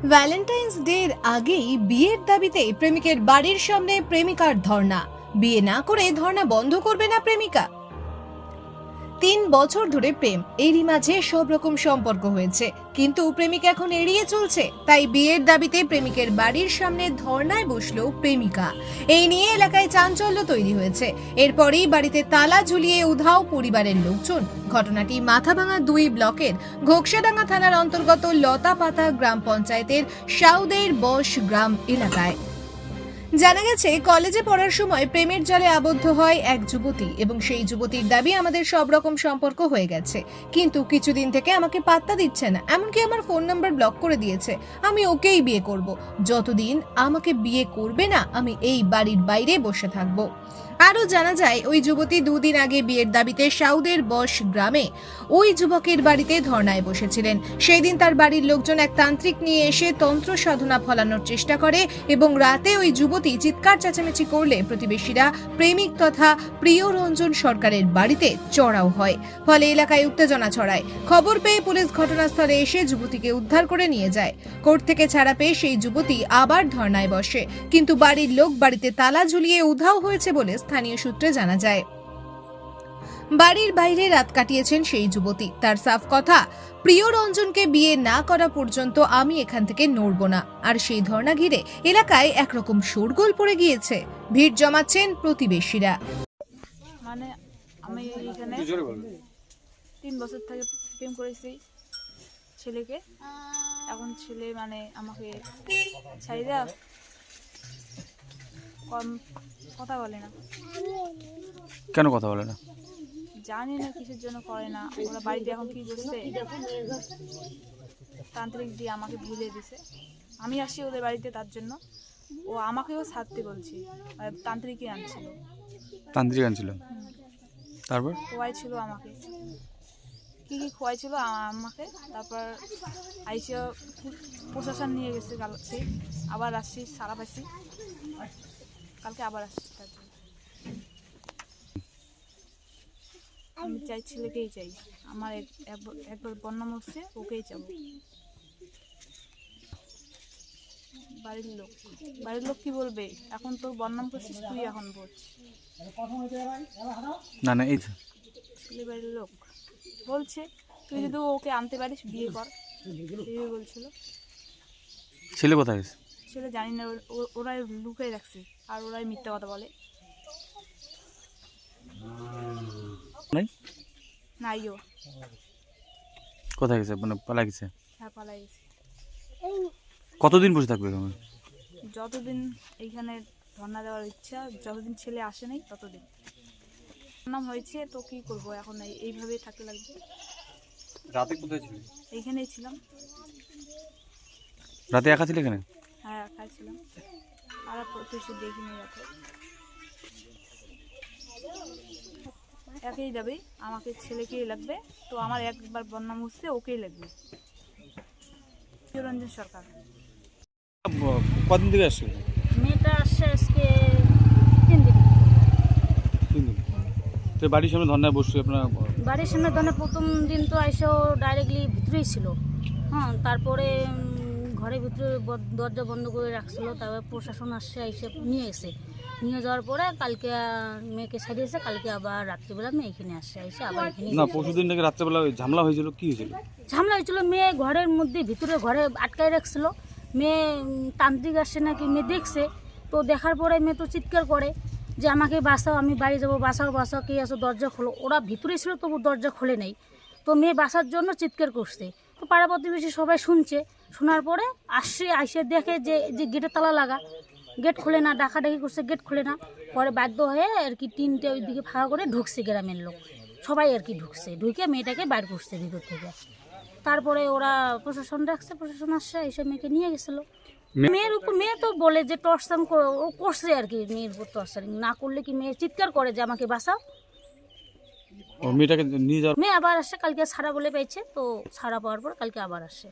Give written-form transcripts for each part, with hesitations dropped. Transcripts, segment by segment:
Valentine's ডের আগেই বিয়ের দাবিতে প্রেমিকের বাড়ির সামনে প্রেমিকার ধর্ণা। বিয়ে না করে ধর্ণা বন্ধ করবে না প্রেমিকা। 3 বছর ধরে প্রেম, এরই মাঝে সব রকম সম্পর্ক হয়েছে, কিন্তু প্রেমিক এখন এড়িয়ে চলছে। তাই বিয়ের দাবিতে প্রেমিকের বাড়ির সামনে ধর্ণায় বসলো প্রেমিকা। এই নিয়ে এলাকায় চাঞ্চল্য তৈরি হয়েছে। এরপরেই বাড়িতে তালা ঝুলিয়ে উধাও পরিবারের লোকজন। ঘটনাটি মাথাভাঙা 2 ব্লকের ঘোকসাডাঙ্গা থানার অন্তর্গত লতাপাতা গ্রাম পঞ্চায়েতের সাউদের বশ গ্রাম এলাকায়। জানা গেছে, কলেজে পড়ার সময় প্রেমের জালে আবদ্ধ হয় এক যুবতী এবং সেই যুবতীর দাবি আমাদের সব রকম সম্পর্ক হয়ে গেছে, কিন্তু কিছুদিন থেকে আমাকে পাত্তা দিচ্ছে না, এমনকি আমার ফোন নাম্বার ব্লক করে দিয়েছে। আমি ওকেই বিয়ে করব, যতদিন আমাকে বিয়ে করবে না আমি এই বাড়ির বাইরে বসে থাকবো। আরও জানা যায়, ওই যুবতী 2 দিন আগে বিয়ের দাবিতে সাউদের বশ গ্রামে ওই যুবকের বাড়িতে ধর্নায় বসেছিলেন। সেই দিন তার বাড়ির লোকজন এক তান্ত্রিক নিয়ে এসে তন্ত্র সাধনা ফলানোর চেষ্টা করে এবং রাতে ওই যুবতী চিৎকার চেঁচামেচি করলে প্রতিবেশীরা প্রেমিক তথা প্রিয়রঞ্জন সরকারের বাড়িতে চড়াও হয়। ফলে এলাকায় উত্তেজনা ছড়ায়। খবর পেয়ে পুলিশ ঘটনাস্থলে এসে যুবতীকে উদ্ধার করে নিয়ে যায়। কোর্ট থেকে ছাড়া পেয়ে সেই যুবতী আবার ধর্নায় বসে, কিন্তু বাড়ির লোক বাড়িতে তালা ঝুলিয়ে উধাও হয়েছে বলে স্থানীয় সূত্রে জানা যায়। বাড়ির বাইরে রাত কাটিয়েছেন সেই যুবতী। তার সাফ কথা, প্রিয়রঞ্জনকে বিয়ে না করা পর্যন্ত আমি এখান থেকে নড়ব না। আর সেই ধর্ণা ঘিরে এলাকায় একরকম শোরগোল পড়ে গিয়েছে। ভিড় জমাচ্ছেন প্রতিবেশীরা। মানে আমি এখানে 3 বছর থেকে প্রেম করেছি ছেলেকে। এখন ছেলে মানে আমাকে ছাড়ি দেওয়া কম কথা বলে না। কেন কথা বলে না? জানি না কিসের জন্য করে না। ওরা বাড়িতে এখন কি করছে, তান্ত্রিক দিয়ে আমাকে ভুলিয়ে দিছে। আমি আসি ওদের বাড়িতে, তার জন্য ও আমাকেও ছাড়তে বলছে। তান্ত্রিকই আনছিল, তান্ত্রিক আনছিল। তারপর খোয়াইছিল আমাকে, কি কি খোয়াইছিল আমাকে। তারপর আইসে প্রশাসন নিয়ে গেছে। কালকে আবার আসছি, সারা পাইছি, কালকে আবার আসছি। তার জন্য আমি চাই, ছেলেকেই চাই। আমার একবার বন্যা মরছে, ওকেই চাবো। বাড়ির লোক কি বলবে? এখন তোর বন্যাম করছিস তুই, এখন বলছ না না, এই ছেলে বাড়ির লোক বলছে তুই যদি ওকে আনতে পারিস বিয়ে কর, এই বলছিল। ছেলে কোথায় গেছে? ছেলে জানি না, ওরাই লুকিয়ে রাখছে আর ওরাই মিথ্যা কথা বলে। নাই নাইও, কোথায় গেছে? মানে পালা গেছে? হ্যাঁ পালাই গেছে। কতদিন বসে থাকবে তুমি? যতদিন এইখানে ধর্ণা দেওয়ার ইচ্ছা, যতদিন ছেলে আসে নাই ততদিন। নাম হয়েছে তো কি করব এখন, এইভাবেই থাকতে লাগবে। রাতে কোথায় ছিলে? এইখানেই ছিলাম। রাতে একা ছিলে এখানে? হ্যাঁ একাই ছিলাম, আর প্রতিবেশী দেখিনি রাতে। একই দাবি, আমাকে ছেলেকেই লাগবে। তো আমার একবার বন্যা মুছছে, ওকেই লাগবে। প্রিয়রঞ্জন সরকার। কদিন থেকে আসছে? মেয়েটা আসছে আজকে 3 দিন। 3 দিন। তো বাড়ির সামনে ধর্নায় বসছে আপনার? বাড়ির সামনে ধরে প্রথম দিন তো আইসেও ডাইরেক্টলি ভিতরেই ছিল। হ্যাঁ, তারপরে ঘরের ভিতরে দরজা বন্ধ করে রাখছিল। তারপরে প্রশাসন আসছে, এসে নিয়ে যাওয়ার পরে কালকে মেয়েকে ছাড়িয়েছে। কালকে আবার রাত্রিবেলা মেয়ে এখানে আসছে, এসে আবার এখানে। না, পরশুদিন নাকি রাত্রেবেলা ঝামেলা হয়েছিল, কি হয়েছিল? ঝামেলা হয়েছিল, মেয়ে ঘরের মধ্যে ভিতরে ঘরে আটকায় রাখছিল। মেয়ে তান্ত্রিক আসছে নাকি, মেয়ে দেখছে। তো দেখার পরে মেয়ে তো চিৎকার করে যে আমাকে বাঁচাও, আমি বাড়ি যাবো, বাঁচাও, কে আসো, দরজা খোলো। ওরা ভিতরে ছিল, তবু দরজা খোলে নাই। তো মেয়ে বাঁচার জন্য চিৎকার করছে। তো পাড়া প্রতিবেশী সবাই শুনছে। শোনার পরে আইসে দেখে যে গেটের তালা লাগা, গেট খোলে না, ডাকাডাকি করছে, গেট খোলে না। পরে বাধ্য হয়ে আর কি টিনটা ওই দিকে ফাঁকা করে ঢুকছে গ্রামের লোক সবাই আর কি, ঢুকে মেয়েটাকে বাইর করছে ভিতর থেকে। তারপরে ওরা প্রশাসন রাখছে, প্রশাসন আসছে, এসে মেয়েকে নিয়ে গেছিলো। মেয়ের উপর মেয়ে তো বলে যে টর্চারিং ও করছে আর কি, মেয়ের উপর টর্চারিং না করলে কি মেয়ে চিৎকার করে যে আমাকে বাঁচাও। ও মেয়েটাকে নিয়ে যাওয়ার মেয়ে আবার আসছে, কালকে ছাড়া বলে পেয়েছে। তো ছাড়া পাওয়ার পর কালকে আবার আসছে।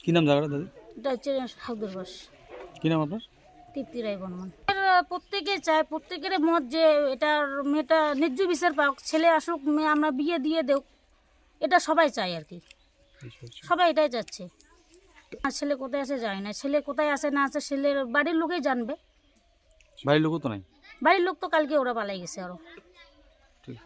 কি নাম জায়গাটা দাদি? এটা হচ্ছে সাউদের বস। কি নাম আপনার? তৃপ্তি রায় বর্মন। প্রত্যেকে চায়, প্রত্যেকের মত যে এটার মেয়েটা ন্যায্য বিচার পাক, ছেলে আসুক, মেয়ে আমরা বিয়ে দিয়ে দেও, এটা সবাই চায় আর কি, সবাই এটাই চাচ্ছে। আর ছেলে কোথায় আসে যায় না, ছেলে কোথায় আসে না আসে ছেলের বাড়ির লোকেই জানবে। বাড়ির লোকও তো নাই। বাড়ির লোক তো কালকে ওরা পালাই গেছে আরো। ঠিক